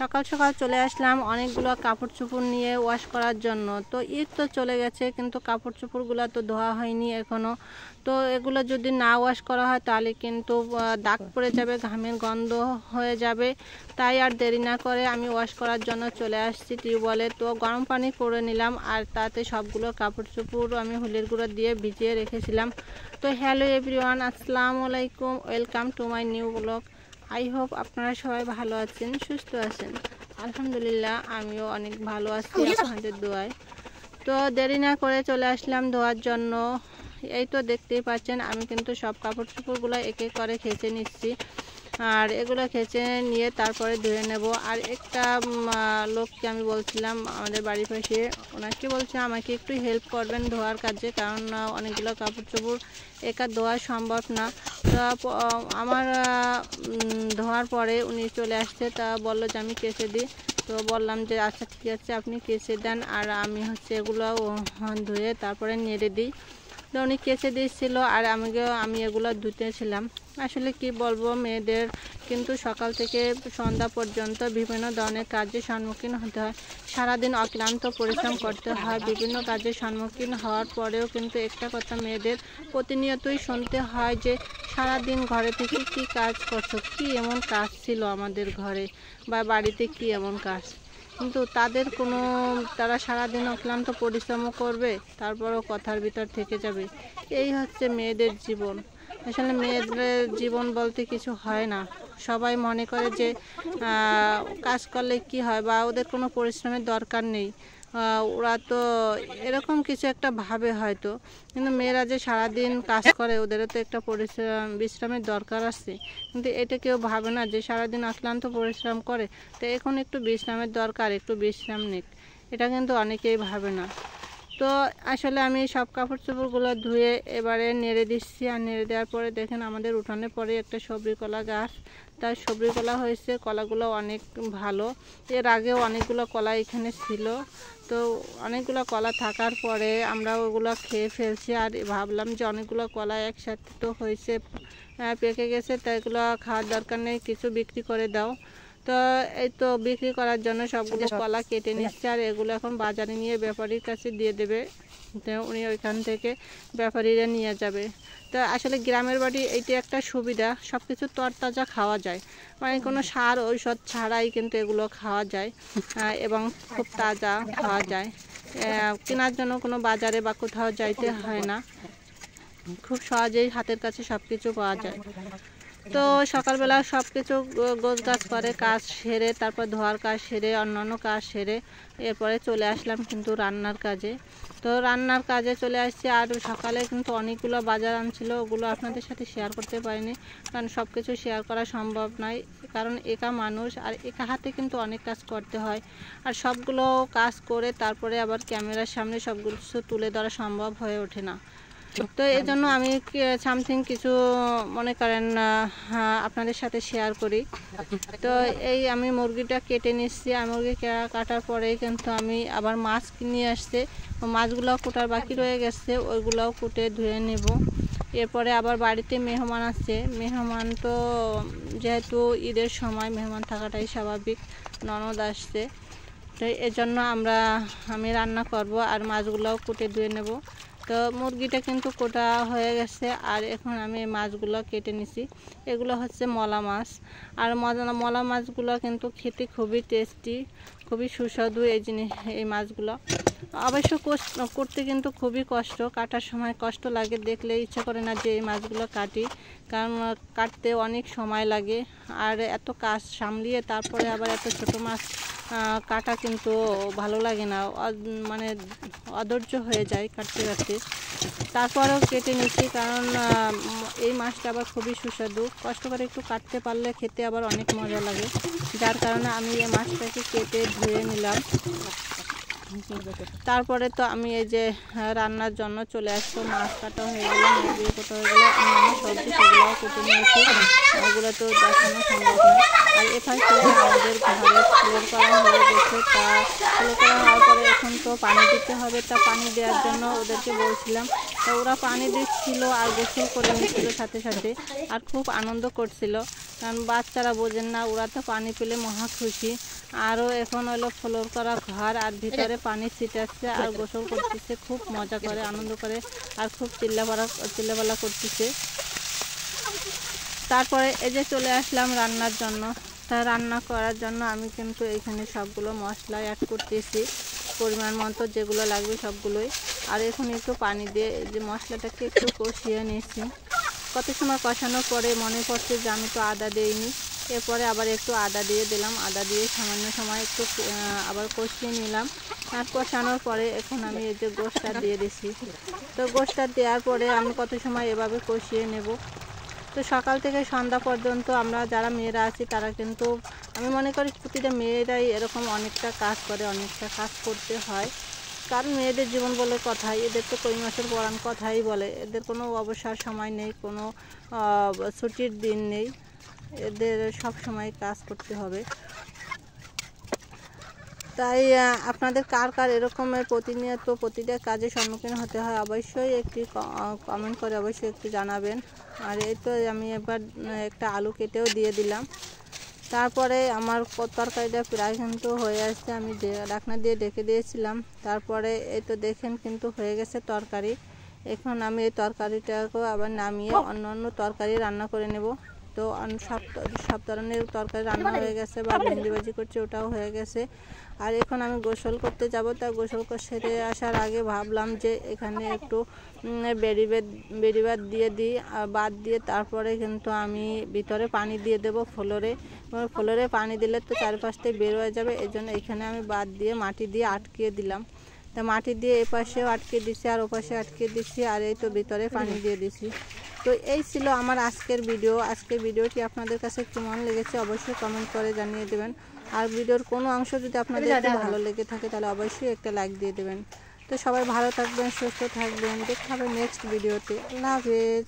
সকাল সকাল চলে আসলাম অনেকগুলো কাপড় চোপড় নিয়ে ওয়াশ করার জন্য। তো ঈদ তো চলে গেছে, কিন্তু কাপড় চোপড়গুলো তো ধোয়া হয়নি এখনও। তো এগুলো যদি না ওয়াশ করা হয় তাহলে কিন্তু দাগ পড়ে যাবে, ঘামের গন্ধ হয়ে যাবে। তাই আর দেরি না করে আমি ওয়াশ করার জন্য চলে আসছি টিউবওয়েলে। তো গরম পানি করে নিলাম, আর তাতে সবগুলো কাপড় চোপড় আমি হলুদের গুঁড়ো দিয়ে ভিজিয়ে রেখেছিলাম। তো হ্যালো এভরিওয়ান, আসসালামু আলাইকুম, welcome to my new blog. I hope আপনারা সবাই ভালো আছেন, সুস্থ আছেন। আলহামদুলিল্লাহ আমিও অনেক ভালো আছি আপনাদের দোয়ায়। তো দেরি না করে চলে আসলাম ধোয়ার জন্য। এই তো দেখতেই পাচ্ছেন আমি কিন্তু সব কাপড় চোপড়গুলো এক এক করে খেঁচে নিচ্ছি, আর এগুলো খেঁচে নিয়ে তারপরে ধুয়ে নেব। আর একটা লোককে আমি বলছিলাম আমাদের বাড়ির পাশে, ওনাকে বলছি আমাকে একটু হেল্প করবেন ধোয়ার কাজে, কারণ অনেকগুলো কাপড় চোপড় একা ধোয়া সম্ভব না। তো আমার ধোয়ার পরে উনি চলে আসছে, তা বললো যে আমি কেচে দিই। তো বললাম যে আচ্ছা ঠিক আছে, আপনি কেচে দেন, আর আমি হচ্ছে এগুলো ধুয়ে তারপরে নেড়ে দিই। তো উনি কেচে দিয়েছিল আর আমি এগুলো ধুতেছিলাম। আসলে কি বলবো, মেয়েদের কিন্তু সকাল থেকে সন্ধ্যা পর্যন্ত বিভিন্ন ধরনের কাজের সম্মুখীন হতে হয়। সারাদিন অক্লান্ত পরিশ্রম করতে হয়। বিভিন্ন কাজের সম্মুখীন হওয়ার পরেও কিন্তু একটা কথা মেয়েদের প্রতিনিয়তই শুনতে হয় যে সারাদিন ঘরে থেকে কি কাজ করছো, কি এমন কাজ ছিল আমাদের ঘরে বা বাড়িতে, কি এমন কাজ। কিন্তু তারা সারাদিন অক্লান্ত পরিশ্রমও করবে, তারপরও কথার ভিতর থেকে যাবে। এই হচ্ছে মেয়েদের জীবন। আসলে মেয়েদের জীবন বলতে কিছু হয় না। সবাই মনে করে যে কাজ করলে কি হয়, বা ওদের কোনো পরিশ্রমের দরকার নেই, ওরা তো এরকম কিছু একটা ভাবে হয়তো। কিন্তু মেয়েরা যে সারাদিন কাজ করে, ওদেরও তো একটা বিশ্রামের দরকার আছে। কিন্তু এটা কেউ ভাবে না যে সারাদিন অক্লান্ত পরিশ্রম করে, তো এখন একটু বিশ্রামের দরকার, একটু বিশ্রাম নিক, এটা কিন্তু অনেকেই ভাবে না। তো আসলে আমি সব কাপড় চোপড়গুলো ধুয়ে এবারে নেড়ে দিচ্ছি। আর নেড়ে দেওয়ার পরে দেখেন আমাদের উঠানে পরে একটা সবরি কলা গাছ, তার সবরি কলা হয়েছে, কলাগুলো অনেক ভালো। এর আগেও অনেকগুলো কলা এখানে ছিল। তো অনেকগুলো কলা থাকার পরে আমরা ওগুলো খেয়ে ফেলছি, আর ভাবলাম যে অনেকগুলো কলা একসাথে তো হয়েছে, পেকে গেছে, তাই এগুলো খাওয়ার দরকার নেই, কিছু বিক্রি করে দাও। তো এই তো বিক্রি করার জন্য সবগুলো কলা কেটে নিচ্ছে, আর এগুলো এখন বাজারে নিয়ে ব্যাপারীর কাছে দিয়ে দেবে। তো উনি ওইখান থেকে ব্যাপারীরা নিয়ে যাবে। তো আসলে গ্রামের বাড়ি এইটা একটা সুবিধা, সব কিছু তরতাজা খাওয়া যায়, মানে কোনো সার ঔষধ ছাড়াই কিন্তু এগুলো খাওয়া যায়, এবং খুব তাজা খাওয়া যায়। কেনার জন্য কোনো বাজারে বা কোথাও যাইতে হয় না, খুব সহজেই হাতের কাছে সব কিছু পাওয়া যায়। তো সকালবেলা সব কিছু গোছগাছ করে কাজ সেরে, তারপর ধোয়ার কাজ সেরে, অন্যান্য কাজ সেরে এরপরে চলে আসলাম কিন্তু রান্নার কাজে। তো রান্নার কাজে চলে আসছি। আর সকালে কিন্তু অনেকগুলো বাজার আনছিল, ওগুলো আপনাদের সাথে শেয়ার করতে পারিনি, কারণ সব কিছু শেয়ার করা সম্ভব নয়, কারণ একা মানুষ আর একা হাতে কিন্তু অনেক কাজ করতে হয়। আর সবগুলো কাজ করে তারপরে আবার ক্যামেরার সামনে সবগুলো তুলে ধরা সম্ভব হয়ে ওঠে না। তো এই জন্য আমি সামথিং কিছু মনে করেন আপনাদের সাথে শেয়ার করি। তো এই আমি মুরগিটা কেটে নিচ্ছি, আর মুরগি কাটার পরেই কিন্তু আমি আবার মাছ নিয়ে আসছে, মাছগুলো কুটার বাকি রয়ে গেছে, ওইগুলোও কুটে ধুয়ে নেব। এরপরে আবার বাড়িতে মেহমান আসছে, মেহমান তো যেহেতু ঈদের সময় মেহমান থাকাটাই স্বাভাবিক, ননদ আসছে। তো এজন্য আমি রান্না করব, আর মাছগুলোও কুটে ধুয়ে নেব। তো মুরগিটা কিন্তু কোটা হয়ে গেছে, আর এখন আমি মাছগুলো কেটে নিছি। এগুলো হচ্ছে মলা মাছ, আর মলা মাছগুলো কিন্তু খেতে খুবই টেস্টি, খুবই সুস্বাদু এই মাছগুলো। অবশ্য করতে কিন্তু খুবই কষ্ট, কাটার সময় কষ্ট লাগে, দেখলে ইচ্ছা করে না যে এই মাছগুলো কাটি, কারণ কাটতে অনেক সময় লাগে। আর এত কাজ সামলিয়ে তারপরে আবার এত ছোট মাছ কাটা কিন্তু ভালো লাগে না, মানে অধৈর্য হয়ে যায় কাটতে কাটতে। তারপরেও কেটে নিচ্ছি, কারণ এই মাছটা আবার খুবই সুস্বাদু, কষ্ট করে একটু কাটতে পারলে খেতে আবার অনেক মজা লাগে, যার কারণে আমি এই মাছটাকে কেটে ধুয়ে নিলাম। তারপরে তো আমি এই যে রান্নার জন্য চলে আসতো, মাছ কাটা হয়ে গেলো, মুরগি কাটা হয়ে গেলো, অন্যান্য সবজি সেগুলোও কেটে নিয়েছি, ওগুলো তো দেখানো সম্ভব নয়। আর এখানে আমাদের ঘরে ফ্লোর করা হয়ে গেছে, তা ফ্লোর করা হওয়ার পরে এখন তো পানি দিতে হবে, তা পানি দেওয়ার জন্য ওদেরকে বলছিলাম, তা ওরা পানি দিচ্ছিল আর গোসল করে নিচ্ছিল সাথে সাথে, আর খুব আনন্দ করছিল। কারণ বাচ্চারা বোঝেন না, ওরা তো পানি পেলে মহা খুশি। আরও এখন হলো ফ্লোর করা ঘর, আর ভিতরে পানি ছিটাচ্ছে আর গোসল করতেছে, খুব মজা করে আনন্দ করে আর খুব চিল্লাপালা করতেছে। তারপরে এই যে চলে আসলাম রান্নার জন্য। তা রান্না করার জন্য আমি কিন্তু এখানে সবগুলো মশলা অ্যাড করতেছি, পরিমাণ মতো যেগুলো লাগবে সবগুলোই। আর এখন একটু পানি দিয়ে যে মশলাটাকে একটু কষিয়ে নিয়েছি। কত সময় কষানোর পরে মনে পড়ছে যে আমি তো আদা দিইনি, এরপরে আবার একটু আদা দিয়ে দিলাম। আদা দিয়ে সামান্য সময় একটু আবার কষিয়ে নিলাম। আর কষানোর পরে এখন আমি এই যে গোশটা দিয়ে দিছি। তো গোশটা দেওয়ার পরে আমি কত সময় এভাবে কষিয়ে নেব। তো সকাল থেকে সন্ধ্যা পর্যন্ত আমরা যারা মেয়েরা আছি তারা কিন্তু, আমি মনে করি প্রতিটা মেয়েরাই এরকম অনেকটা কাজ করে, অনেকটা কাজ করতে হয়। কারণ মেয়েদের জীবন বলে কথাই, এদের তো কই মাসের পরাণ কথাই বলে, এদের কোনো অবসর সময় নেই, কোনো ছুটির দিন নেই, এদের সব সময় কাজ করতে হবে। তাই আপনাদের কার কার এরকমের প্রতিনিয়ত প্রতিটা কাজের সম্মুখীন হতে হয় অবশ্যই একটি কমেন্ট করে অবশ্যই একটু জানাবেন। আর এই তো আমি এবার একটা আলু কেটেও দিয়ে দিলাম। তারপরে আমার তরকারিটা প্রায় কিন্তু হয়ে আসছে, আমি ঢাকনা দিয়ে ঢেকে দিয়েছিলাম। তারপরে এই তো দেখেন কিন্তু হয়ে গেছে তরকারি। এখন আমি এই তরকারিটাকেও আবার নামিয়ে অন্য তরকারি রান্না করে নেব। তো সব ধরনের তরকারি রান্না হয়ে গেছে, বা ভেন্ডি ভাজি করছে ওটাও হয়ে গেছে। আর এখন আমি গোসল করতে যাব। তা গোসল সেরে আসার আগে ভাবলাম যে এখানে একটু বেড়িবাদ দিয়ে দিই, বাদ দিয়ে তারপরে কিন্তু আমি ভিতরে পানি দিয়ে দেব ফ্লোরে পানি দিলে তো চারপাশটাই বের হয়ে যাবে, এই জন্য এখানে আমি বাদ দিয়ে মাটি দিয়ে আটকিয়ে দিলাম। তা মাটি দিয়ে এপাশেও আটকে দিছি আর ওপাশে আটকে দিচ্ছি, আর এই তো ভিতরে পানি দিয়ে দিছি। তো এই ছিল আমার আজকের ভিডিও। আজকের ভিডিওটি আপনাদের কাছে কেমন লেগেছে অবশ্যই কমেন্ট করে জানিয়ে দেবেন। আর ভিডিওর কোনো অংশ যদি আপনাদের ভালো লেগে থাকে তাহলে অবশ্যই একটা লাইক দিয়ে দেবেন। তো সবাই ভালো থাকবেন, সুস্থ থাকবেন, দেখা হবে নেক্সট ভিডিওতে। আল্লাহ হাফেজ।